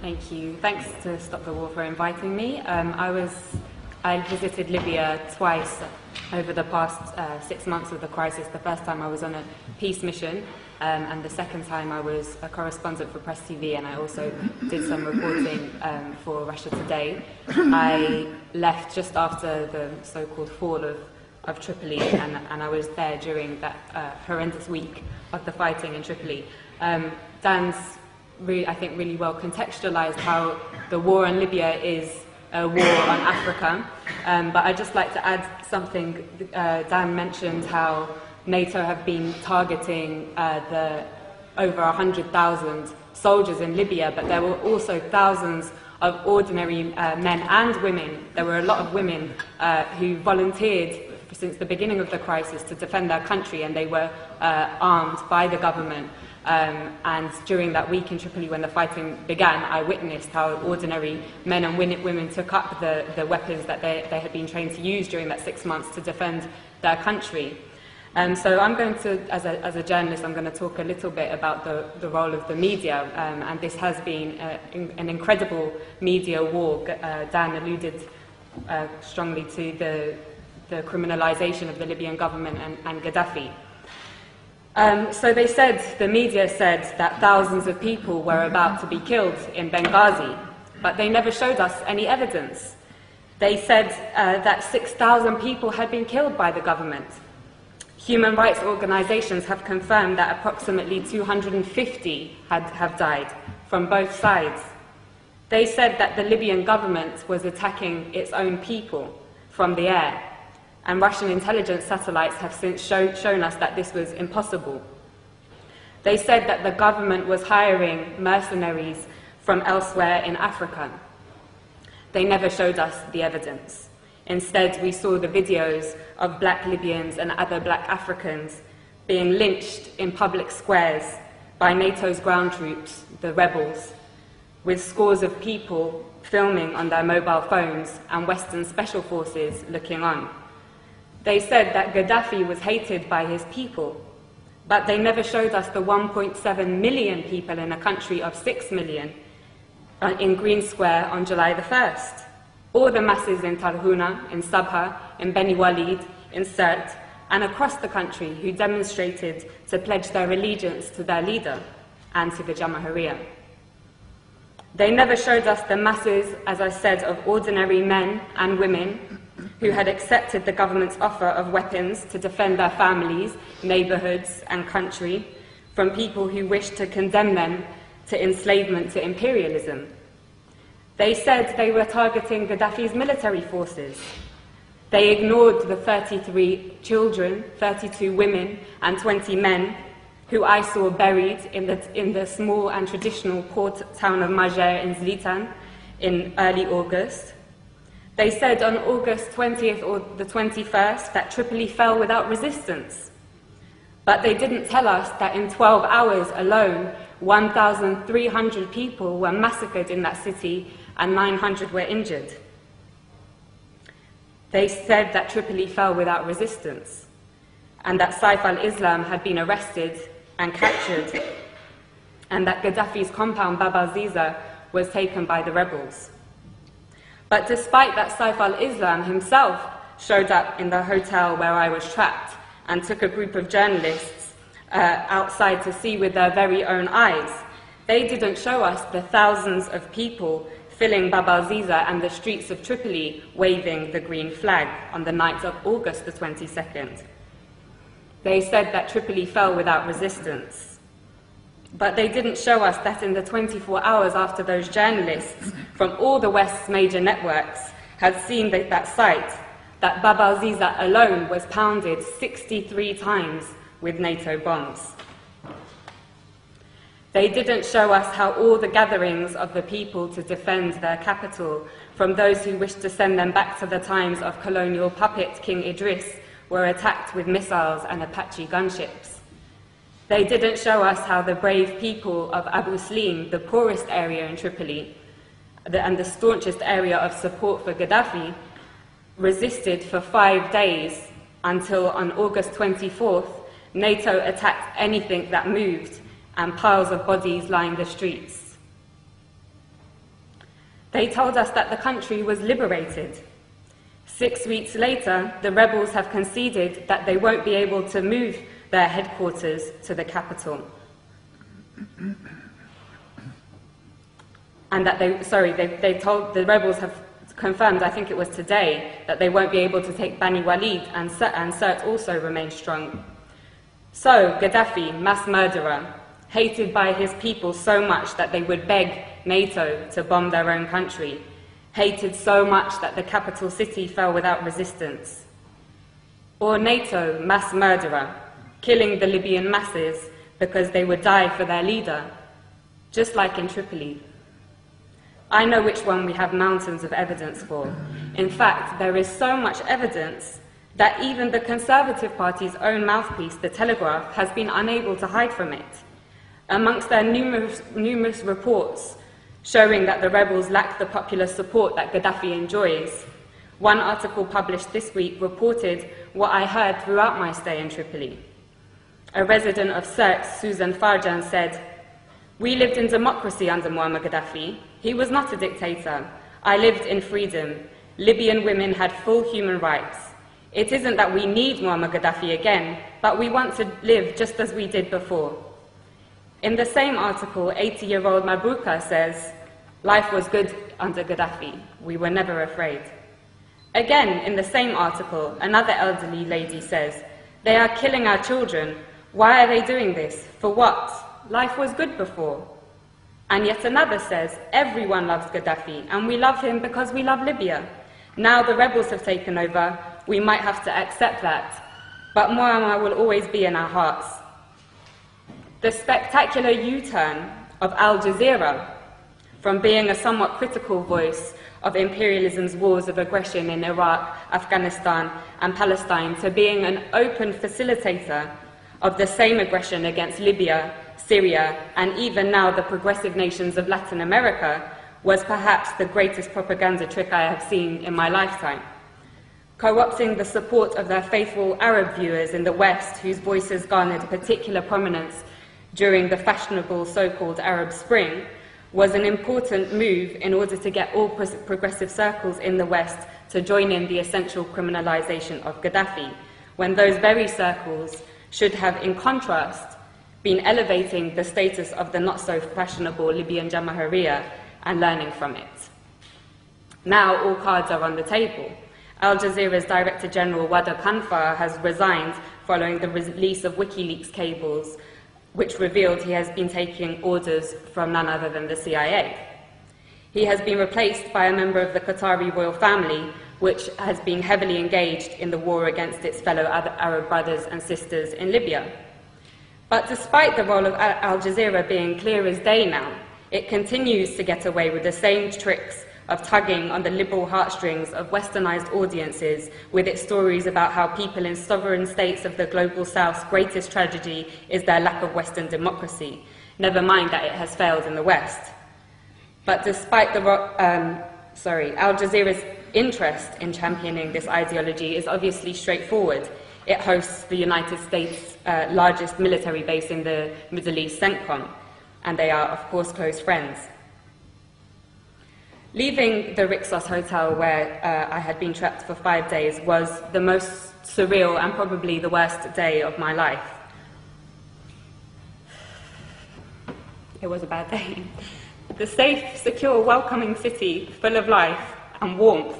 Thank you. Thanks to Stop the War for inviting me. I visited Libya twice over the past 6 months of the crisis. The first time I was on a peace mission, and the second time I was a correspondent for Press TV, and I also did some reporting for Russia Today. I left just after the so-called fall of Tripoli, and I was there during that horrendous week of the fighting in Tripoli. Dan's I think really well contextualized how the war in Libya is a war on Africa, but I'd just like to add something. Dan mentioned how NATO have been targeting the over 100,000 soldiers in Libya, but there were also thousands of ordinary men and women. There were a lot of women who volunteered since the beginning of the crisis to defend their country, and they were armed by the government. And during that week in Tripoli when the fighting began, I witnessed how ordinary men and women took up the weapons that they had been trained to use during that 6 months to defend their country. So I'm going to, as a journalist, I'm going to talk a little bit about the role of the media, and this has been an incredible media war. Dan alluded strongly to the criminalization of the Libyan government and Gaddafi. So the media said that thousands of people were about to be killed in Benghazi, but they never showed us any evidence. They said that 6,000 people had been killed by the government. Human rights organizations have confirmed that approximately 250 have died from both sides. They said that the Libyan government was attacking its own people from the air, and Russian intelligence satellites have since shown us that this was impossible. They said that the government was hiring mercenaries from elsewhere in Africa. They never showed us the evidence. Instead, we saw the videos of black Libyans and other black Africans being lynched in public squares by NATO's ground troops, the rebels, with scores of people filming on their mobile phones and Western special forces looking on. They said that Gaddafi was hated by his people, but they never showed us the 1.7 million people in a country of 6 million in Green Square on July the 1st, or the masses in Tarhuna, in Sabha, in Beni Walid, in Sirte, and across the country who demonstrated to pledge their allegiance to their leader and to the Jamahiriya. They never showed us the masses, as I said, of ordinary men and women who had accepted the government's offer of weapons to defend their families, neighborhoods, and country from people who wished to condemn them to enslavement to imperialism. They said they were targeting Gaddafi's military forces. They ignored the 33 children, 32 women, and 20 men who I saw buried in the small and traditional port town of Majer in Zlitan in early August. They said on August 20th or the 21st that Tripoli fell without resistance. But they didn't tell us that in 12 hours alone, 1,300 people were massacred in that city and 900 were injured. They said that Tripoli fell without resistance and that Saif al-Islam had been arrested and captured and that Gaddafi's compound Bab al-Ziza was taken by the rebels. But despite that, Saif al-Islam himself showed up in the hotel where I was trapped and took a group of journalists outside to see with their very own eyes. They didn't show us the thousands of people filling Bab al-Ziza and the streets of Tripoli waving the green flag on the night of August the 22nd. They said that Tripoli fell without resistance. But they didn't show us that in the 24 hours after those journalists from all the West's major networks had seen that site, that Bab al-Ziza alone was pounded 63 times with NATO bombs. They didn't show us how all the gatherings of the people to defend their capital from those who wished to send them back to the times of colonial puppet King Idris were attacked with missiles and Apache gunships. They didn't show us how the brave people of Abu Slim, the poorest area in Tripoli, and the staunchest area of support for Gaddafi, resisted for 5 days until on August 24th, NATO attacked anything that moved and piles of bodies lined the streets. They told us that the country was liberated. 6 weeks later, the rebels have conceded that they won't be able to move their headquarters to the capital. And that the rebels have confirmed, I think it was today, that they won't be able to take Bani Walid, and Sirte also remains strong. So, Gaddafi, mass murderer, hated by his people so much that they would beg NATO to bomb their own country, hated so much that the capital city fell without resistance. Or NATO, mass murderer, killing the Libyan masses because they would die for their leader, just like in Tripoli. I know which one we have mountains of evidence for. In fact, there is so much evidence that even the Conservative Party's own mouthpiece, The Telegraph, has been unable to hide from it. Amongst their numerous reports showing that the rebels lack the popular support that Gaddafi enjoys, one article published this week reported what I heard throughout my stay in Tripoli. A resident of Sirte, Susan Farjan, said, "We lived in democracy under Muammar Gaddafi. He was not a dictator. I lived in freedom. Libyan women had full human rights. It isn't that we need Muammar Gaddafi again, but we want to live just as we did before." In the same article, 80-year-old Mabruka says, "Life was good under Gaddafi. We were never afraid." Again, in the same article, another elderly lady says, "They are killing our children. Why are they doing this? For what? Life was good before." And yet another says, "Everyone loves Gaddafi, and we love him because we love Libya. Now the rebels have taken over, we might have to accept that, but Muammar will always be in our hearts." The spectacular U-turn of Al Jazeera, from being a somewhat critical voice of imperialism's wars of aggression in Iraq, Afghanistan, and Palestine, to being an open facilitator of the same aggression against Libya, Syria, and even now the progressive nations of Latin America, was perhaps the greatest propaganda trick I have seen in my lifetime. Co-opting the support of their faithful Arab viewers in the West, whose voices garnered particular prominence during the fashionable so-called Arab Spring, was an important move in order to get all progressive circles in the West to join in the essential criminalization of Gaddafi, when those very circles should have, in contrast, been elevating the status of the not-so-fashionable Libyan Jamahiriya and learning from it. Now all cards are on the table. Al Jazeera's Director General Wada Kanfar has resigned following the release of WikiLeaks cables, which revealed he has been taking orders from none other than the CIA. He has been replaced by a member of the Qatari royal family, which has been heavily engaged in the war against its fellow Arab brothers and sisters in Libya. But despite the role of Al Jazeera being clear as day now, it continues to get away with the same tricks of tugging on the liberal heartstrings of westernized audiences with its stories about how people in sovereign states of the global south's greatest tragedy is their lack of Western democracy, never mind that it has failed in the West. But despite Al Jazeera's interest in championing this ideology is obviously straightforward. It hosts the United States' largest military base in the Middle East, CENTCOM, and they are, of course, close friends. Leaving the Rixos Hotel, where I had been trapped for 5 days, was the most surreal and probably the worst day of my life. It was a bad day. The safe, secure, welcoming city, full of life and warmth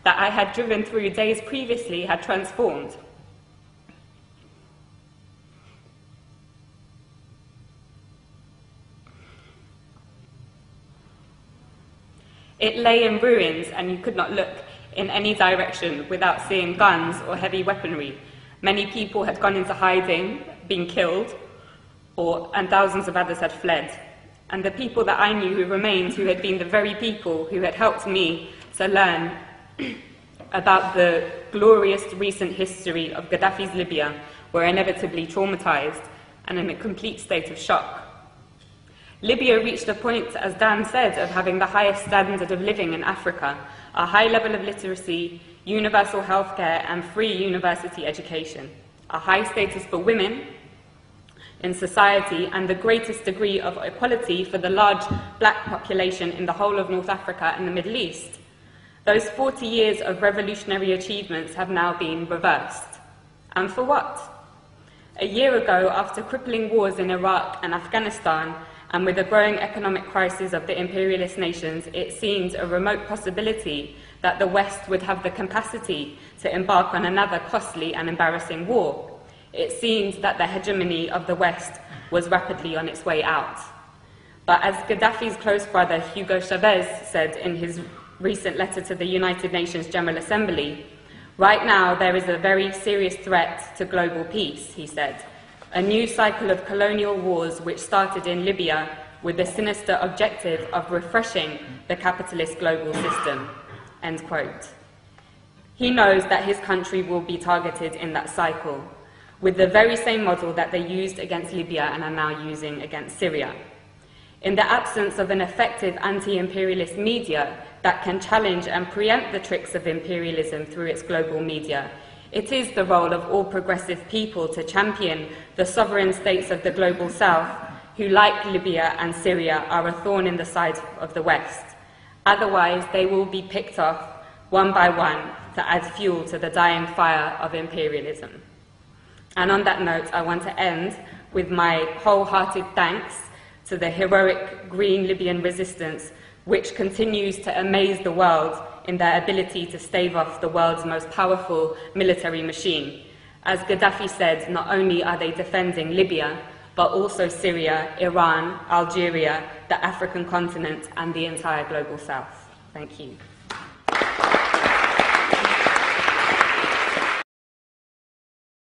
that I had driven through days previously had transformed. It lay in ruins, and you could not look in any direction without seeing guns or heavy weaponry. Many people had gone into hiding, been killed, and thousands of others had fled. And the people that I knew who remained, who had been the very people who had helped me to learn about the glorious recent history of Gaddafi's Libya, were inevitably traumatized and in a complete state of shock. Libya reached a point, as Dan said, of having the highest standard of living in Africa, a high level of literacy, universal healthcare, and free university education, a high status for women, in society and the greatest degree of equality for the large black population in the whole of North Africa and the Middle East. Those 40 years of revolutionary achievements have now been reversed. And for what? A year ago, after crippling wars in Iraq and Afghanistan, and with the growing economic crisis of the imperialist nations, it seemed a remote possibility that the West would have the capacity to embark on another costly and embarrassing war. It seemed that the hegemony of the West was rapidly on its way out. But as Gaddafi's close brother Hugo Chavez said in his recent letter to the United Nations General Assembly, right now there is a very serious threat to global peace, he said. A new cycle of colonial wars which started in Libya with the sinister objective of refreshing the capitalist global system. End quote. He knows that his country will be targeted in that cycle, with the very same model that they used against Libya and are now using against Syria. In the absence of an effective anti-imperialist media that can challenge and preempt the tricks of imperialism through its global media, it is the role of all progressive people to champion the sovereign states of the global south, who, like Libya and Syria, are a thorn in the side of the West. Otherwise, they will be picked off one by one to add fuel to the dying fire of imperialism. And on that note, I want to end with my wholehearted thanks to the heroic Green Libyan resistance, which continues to amaze the world in their ability to stave off the world's most powerful military machine. As Gaddafi said, not only are they defending Libya, but also Syria, Iran, Algeria, the African continent, and the entire global south. Thank you.